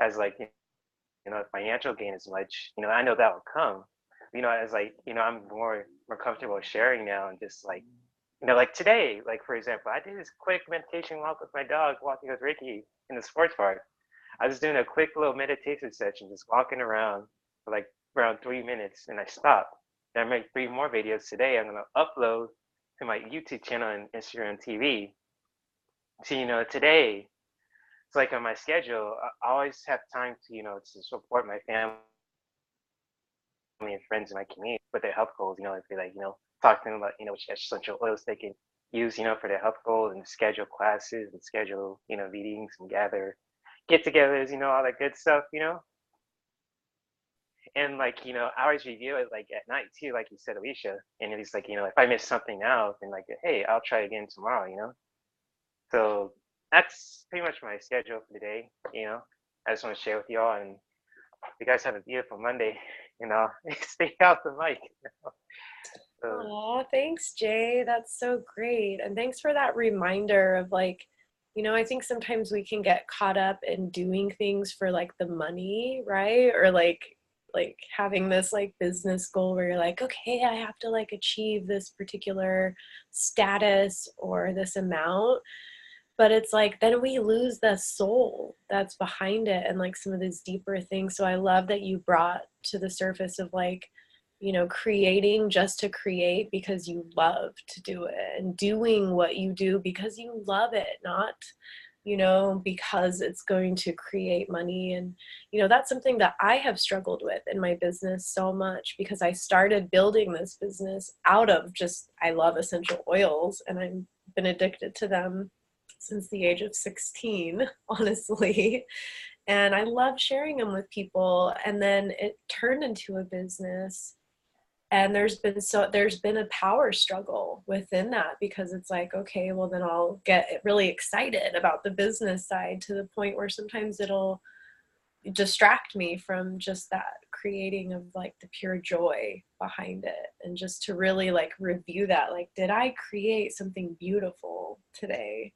as like, financial gain as much. I know that will come. As like, I'm more comfortable sharing now and just like, like today, like for example, I did this quick meditation walk with my dog, walking with Ricky in the sports park. I was doing a quick little meditation session, just walking around for like around 3 minutes, and I stopped. And I made 3 more videos today. I'm gonna upload to my YouTube channel and Instagram TV. So today it's like on my schedule. I always have time to to support my family and friends in my community with their health goals. If they like talk to them about which essential oils they can use for their health goals, and schedule classes and schedule meetings and gather get-togethers, all that good stuff. And like I always review it like at night too, like you said, Alicia. And it's like if I miss something now, then like hey, I'll try again tomorrow. So that's pretty much my schedule for the day. I just want to share with y'all, and you guys have a beautiful Monday. Stay out the mic. Aw, thanks, Jay. That's so great. And thanks for that reminder of like, I think sometimes we can get caught up in doing things for like the money, right? Or like like having this like business goal where you're like, okay, I have to like achieve this particular status or this amount. But it's like, then we lose the soul that's behind it and like some of these deeper things. So I love that you brought to the surface of like, you know, creating just to create because you love to do it, and doing what you do because you love it, not, you know, because it's going to create money. And, you know, that's something that I have struggled with in my business so much, because I started building this business out of just, I love essential oils and I've been addicted to them since the age of 16, honestly. And I love sharing them with people. And then it turned into a business. And there's been a power struggle within that, because it's like, okay, well then I'll get really excited about the business side to the point where sometimes it'll distract me from just that creating of like the pure joy behind it. And just to really like review that, like, did I create something beautiful today?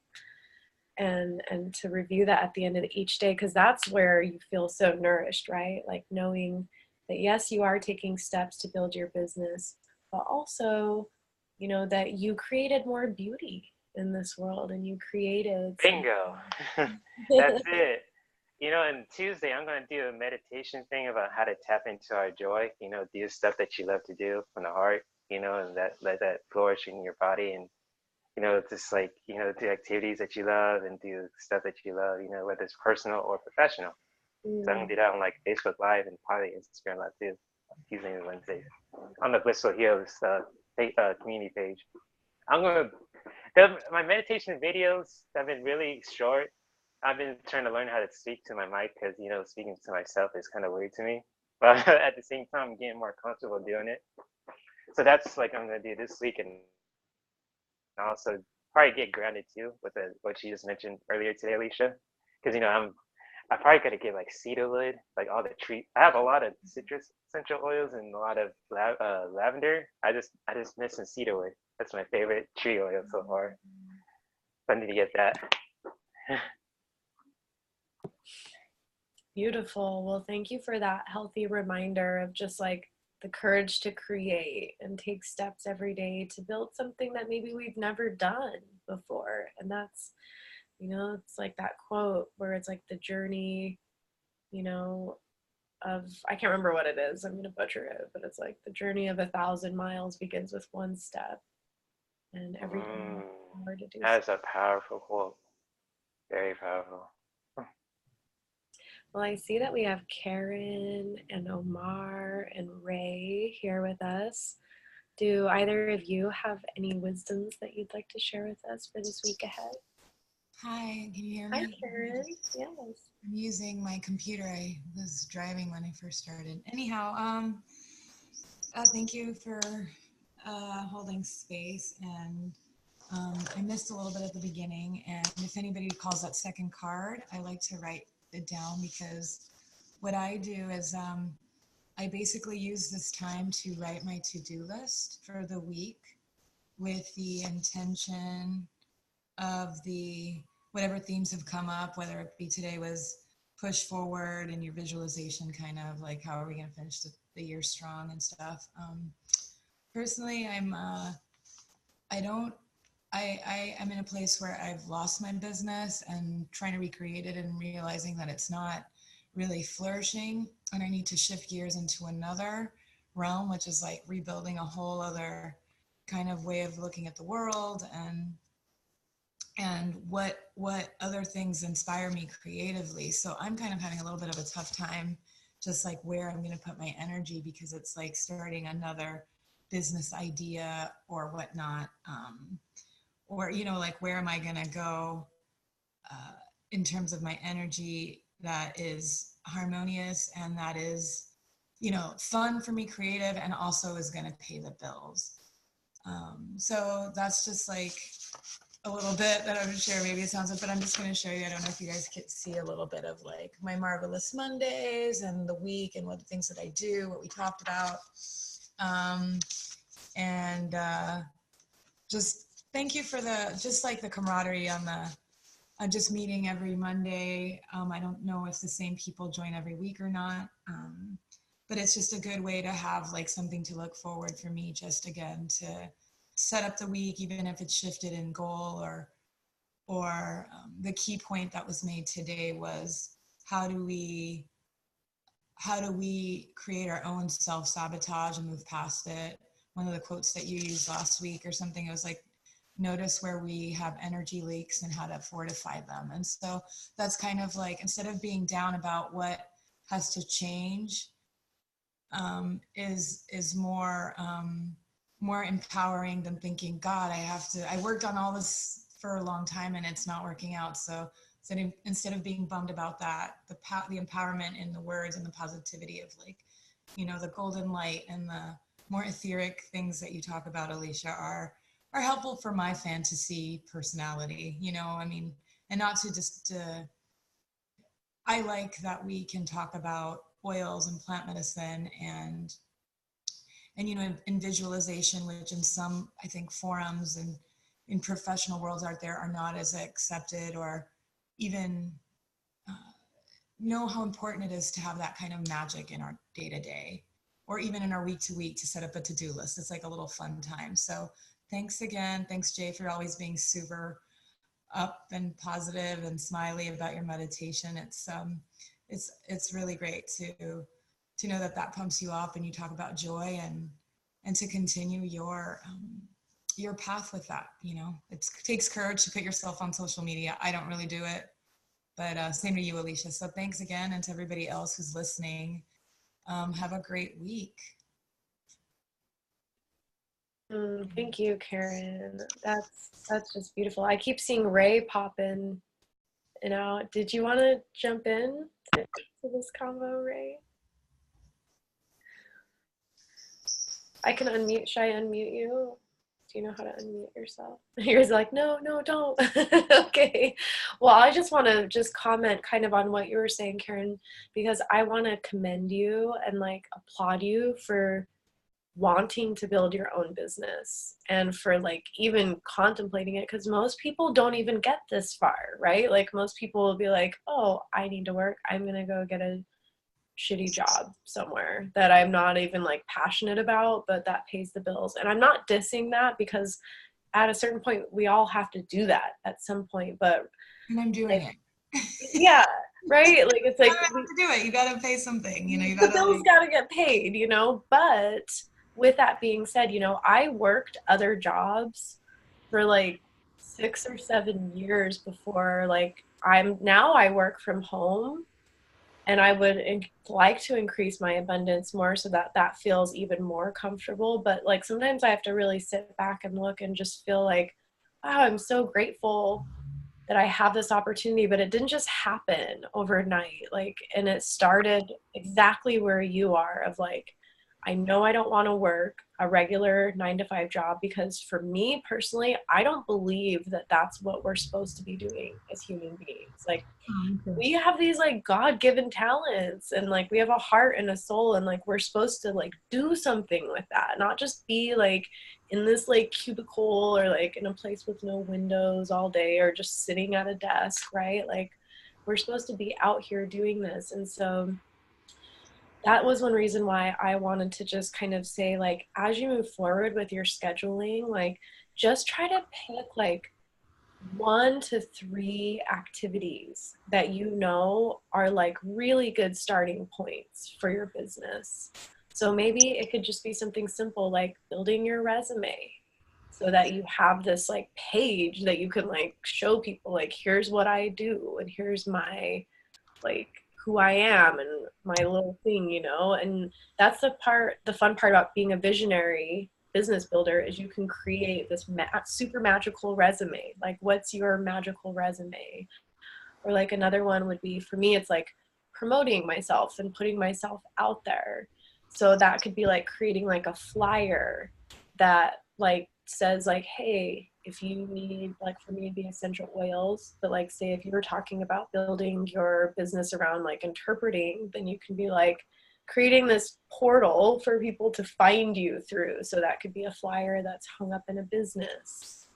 And to review that at the end of each day, because that's where you feel so nourished, right? Like knowing that yes, you are taking steps to build your business, but also, you know, that you created more beauty in this world, and you created Bingo. That's it. You know, and Tuesday I'm gonna do a meditation thing about how to tap into our joy. You know, do stuff that you love to do from the heart. You know, and that let that flourish in your body, and you know, just like, you know, do activities that you love and do stuff that you love. You know, whether it's personal or professional. So I'm gonna do that on like Facebook Live and probably Instagram Live too, Tuesdays and Wednesdays on the Blissful Heals community page. I'm gonna my meditation videos have been really short. I've been trying to learn how to speak to my mic because, you know, speaking to myself is kind of weird to me. But at the same time, I'm getting more comfortable doing it. So that's like I'm gonna do this week, and also probably get grounded too with what you just mentioned earlier today, Alicia. Because, you know, I probably gotta get like cedarwood, like all the tree. I have a lot of citrus essential oils and a lot of lavender. I just missing cedarwood. That's my favorite tree oil so far. So I need to get that. Beautiful. Well, thank you for that healthy reminder of just like the courage to create and take steps every day to build something that maybe we've never done before. And that's, you know, it's like that quote where it's like the journey, you know, of, I can't remember what it is. I'm going to butcher it, but it's like the journey of 1,000 miles begins with one step. And every day more to do. That's a powerful quote. Very powerful. Well, I see that we have Karen and Omar and Ray here with us. Do either of you have any wisdoms that you'd like to share with us for this week ahead? Hi, can you hear me? Hi, Karen. Yes. I'm using my computer. I was driving when I first started. Anyhow, thank you for holding space. And I missed a little bit at the beginning. And if anybody calls that second card, I like to write it down, because what I do is I basically use this time to write my to-do list for the week with the intention of the whatever themes have come up, whether it be today was push forward and your visualization, kind of like how are we going to finish the year strong and stuff. Personally, I'm in a place where I've lost my business and trying to recreate it and realizing that it's not really flourishing, and I need to shift gears into another realm, which is like rebuilding a whole other kind of way of looking at the world, and what other things inspire me creatively. So I'm kind of having a little bit of a tough time just like where I'm going to put my energy, because it's like starting another business idea or whatnot, or, you know, like where am I going to go in terms of my energy that is harmonious and that is, you know, fun for me, creative, and also is going to pay the bills. So that's just like a little bit that I would share. Maybe it sounds like, but I'm just going to show you. I don't know if you guys could see a little bit of like my Marvelous Mondays and the week and what the things that I do, what we talked about. Just thank you for just like the camaraderie on just meeting every Monday. I don't know if the same people join every week or not. but it's just a good way to have like something to look forward for me, just again to set up the week, even if it's shifted in goal. Or the key point that was made today was how do we create our own self-sabotage and move past it. One of the quotes that you used last week or something, it was like, notice where we have energy leaks and how to fortify them. And so that's kind of like, instead of being down about what has to change, is more empowering than thinking, God, I worked on all this for a long time and it's not working out. So instead of being bummed about that, the empowerment in the words and the positivity of like, the golden light and the more etheric things that you talk about, Alicia, are helpful for my fantasy personality, and not to just, I like that we can talk about oils and plant medicine and in visualization, which in some, I think, forums and in professional worlds out there are not as accepted, or even know how important it is to have that kind of magic in our day-to-day, or even in our week-to-week, to set up a to-do list. It's like a little fun time. So thanks again. Thanks, Jay, for always being super up and positive and smiley about your meditation. It's really great to know that pumps you up and you talk about joy, and to continue your path with that. It takes courage to put yourself on social media. I don't really do it, but same to you, Alicia. So thanks again. And to everybody else who's listening, have a great week. Thank you, Karen. That's just beautiful. I keep seeing Ray pop in and out. Did you want to jump in to this combo, Ray? I can unmute. Should I unmute you? Do you know how to unmute yourself? You're like, no, don't. Okay. Well, I just want to just comment kind of on what you were saying, Karen, because I want to commend you and like applaud you for wanting to build your own business and for like even contemplating it, because most people don't even get this far, right? Like most people will be like, oh, I need to work, I'm gonna go get a shitty job somewhere that I'm not even like passionate about, but that pays the bills. And I'm not dissing that, because at a certain point we all have to do that at some point, but and I'm doing it. Yeah, right? Like it's like you have to do it. You gotta pay something, you the bills gotta get paid, but with that being said, I worked other jobs for like 6 or 7 years before like I work from home, and I would like to increase my abundance more so that feels even more comfortable. But like sometimes I have to really sit back and look and just feel like, wow, I'm so grateful that I have this opportunity, but it didn't just happen overnight. Like, and it started exactly where you are, of like, I know I don't want to work a regular 9-to-5 job, because for me personally, I don't believe that that's what we're supposed to be doing as human beings. Like, we have these like God-given talents, and like we have a heart and a soul, and like we're supposed to like do something with that, not just be like in this like cubicle or like in a place with no windows all day, or just sitting at a desk, right? Like we're supposed to be out here doing this. And so that was one reason why I wanted to just kind of say, like, as you move forward with your scheduling, like just try to pick like 1 to 3 activities that are like really good starting points for your business. So maybe it could just be something simple like building your resume, so that you have this like page that you can like show people, like, here's what I do and here's my like who I am and my little thing, and that's the fun part about being a visionary business builder, is you can create this super magical resume. Like, what's your magical resume? Or like another one would be, for me, it's like promoting myself and putting myself out there. So that could be like creating like a flyer that like says like, hey, if you need, like for me it'd be essential oils, but like say if you were talking about building your business around like interpreting, then you can be like creating this portal for people to find you through. So that could be a flyer that's hung up in a business.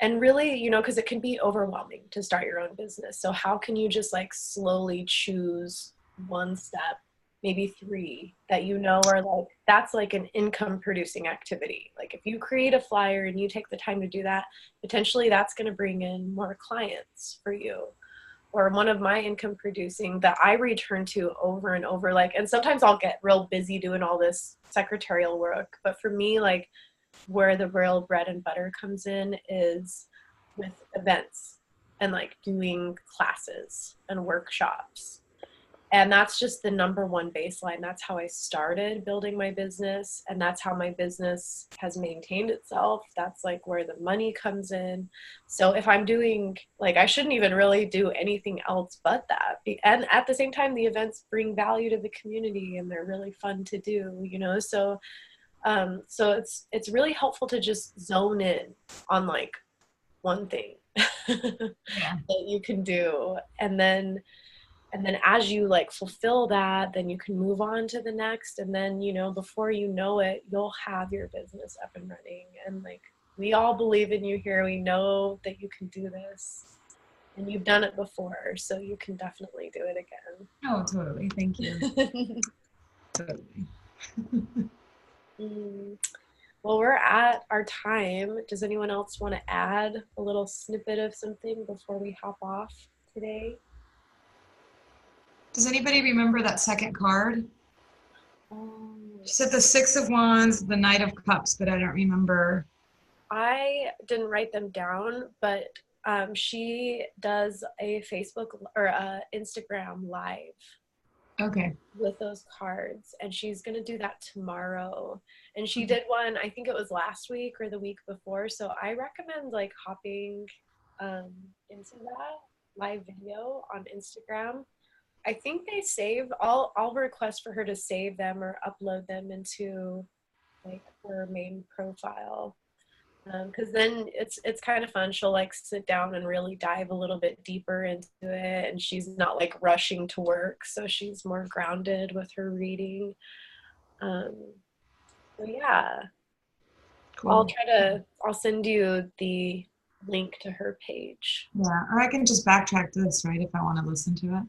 And really, because it can be overwhelming to start your own business. So how can you just like slowly choose one step, maybe three that you know are like, that's like an income producing activity. Like if you create a flyer and you take the time to do that, potentially that's going to bring in more clients for you. Or one of my income producing that I return to over and over, like, and sometimes I'll get real busy doing all this secretarial work, but for me, like, where the real bread and butter comes in is with events and like doing classes and workshops. And that's just the number one baseline. That's how I started building my business. And that's how my business has maintained itself. That's like where the money comes in. So if I'm doing, like, I shouldn't even really do anything else but that. And at the same time, the events bring value to the community and they're really fun to do, you know? So it's really helpful to just zone in on like one thing Yeah. that you can do, and then as you like fulfill that, then you can move on to the next, and then, you know, before you know it, you'll have your business up and running. And like, we all believe in you here. We know that you can do this, and you've done it before, so you can definitely do it again. Oh, totally. Thank you. Totally. Well, we're at our time. Does anyone else want to add a little snippet of something before we hop off today? Does anybody remember that second card? Um, You said the Six of Wands, the Knight of Cups, but I don't remember. I didn't write them down, but she does a Facebook or a Instagram live Okay. with those cards, and she's going to do that tomorrow. And she did one, I think it was last week or the week before, so I recommend like hopping into that live video on Instagram. I think they save, I'll request for her to save them or upload them into like her main profile, because then it's kind of fun. She'll like sit down and really dive a little bit deeper into it, and she's not like rushing to work, so she's more grounded with her reading. So yeah, Cool. I'll send you the link to her page. Yeah, or I can just backtrack this, right, if I want to listen to it.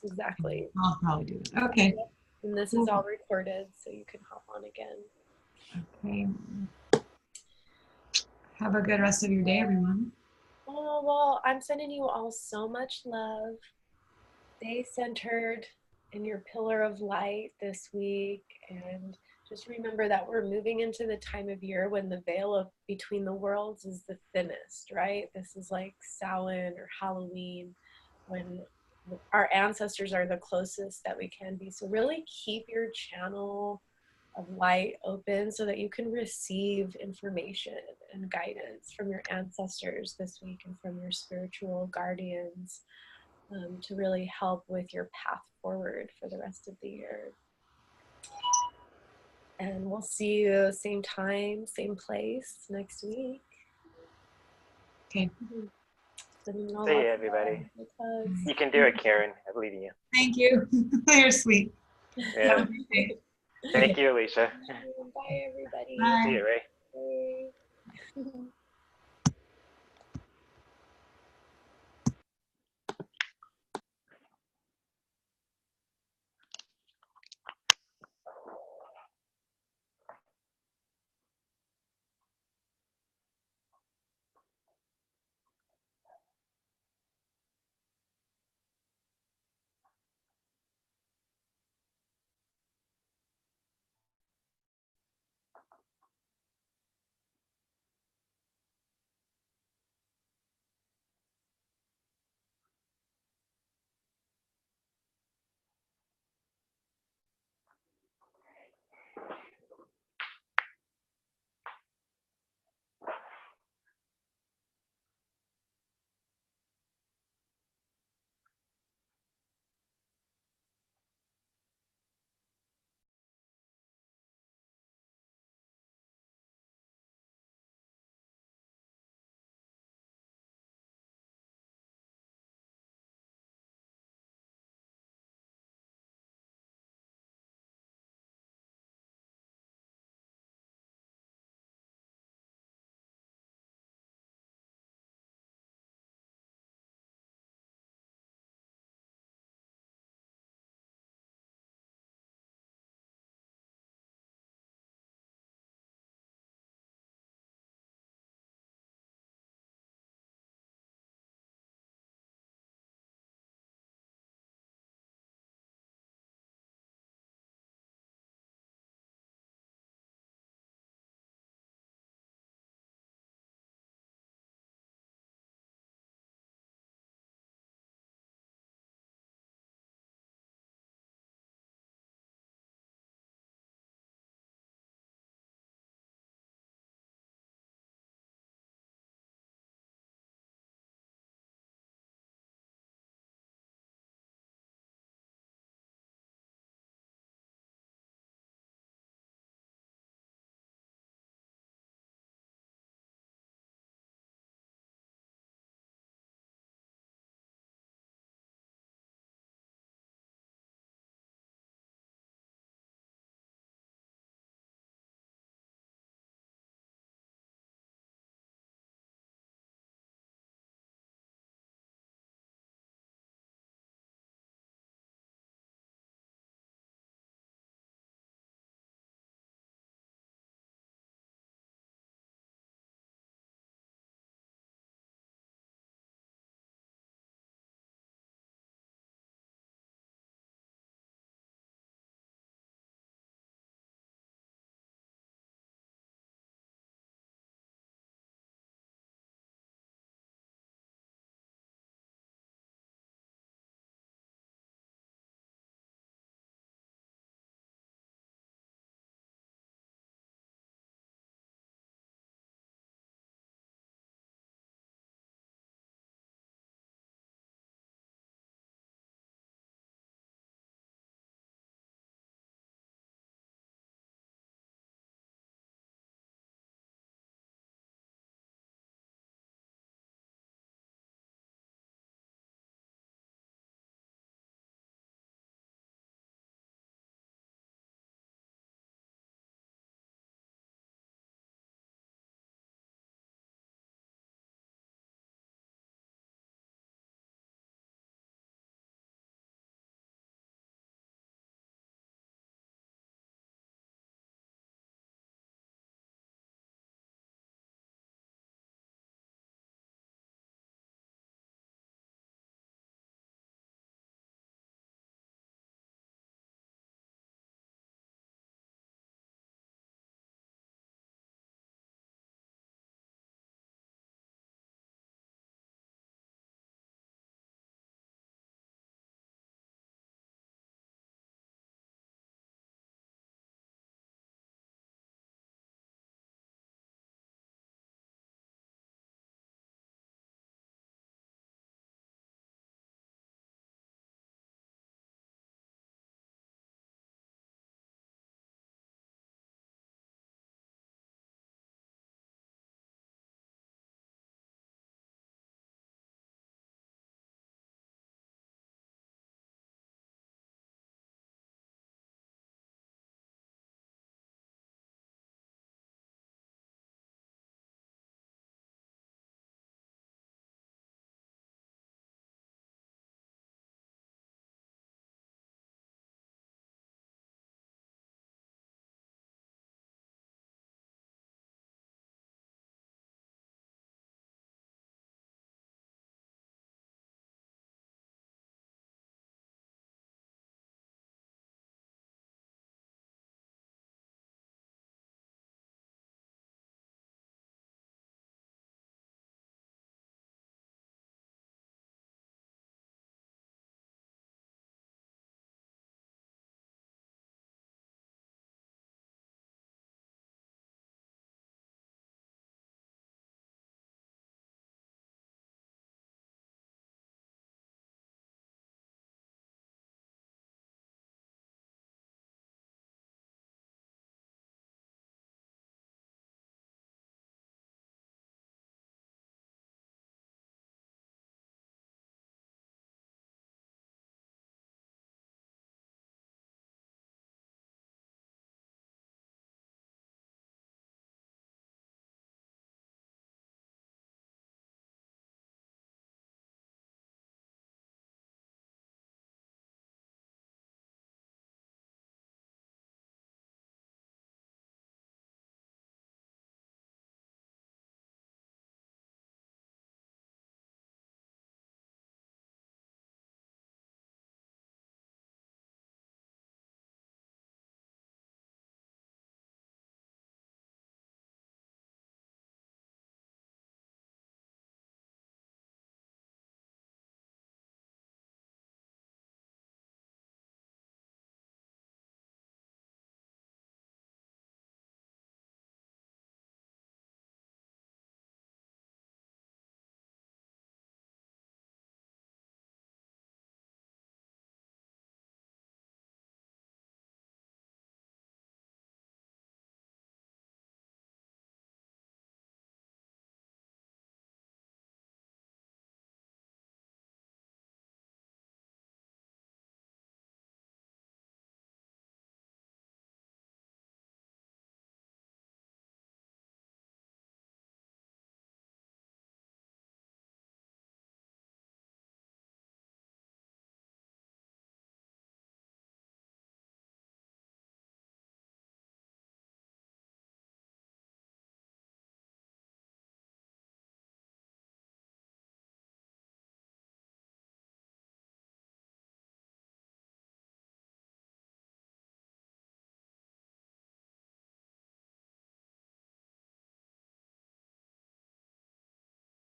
Exactly. I'll probably do that. Okay. And this is all recorded, so you can hop on again. Okay. Have a good rest of your day, everyone. Oh, well, I'm sending you all so much love. Stay centered in your pillar of light this week, and just remember that we're moving into the time of year when the veil of between the worlds is the thinnest, right? This is like Samhain or Halloween, when our ancestors are the closest that we can be. So really keep your channel of light open so that you can receive information and guidance from your ancestors this week and from your spiritual guardians, to really help with your path forward for the rest of the year. And we'll see you same time, same place next week. Okay. See you, everybody. You can do it, Karen. I believe in you. Thank you. You're sweet. Yeah. Thank you, Alicia. Bye, everybody. Bye. See you, Ray. Bye.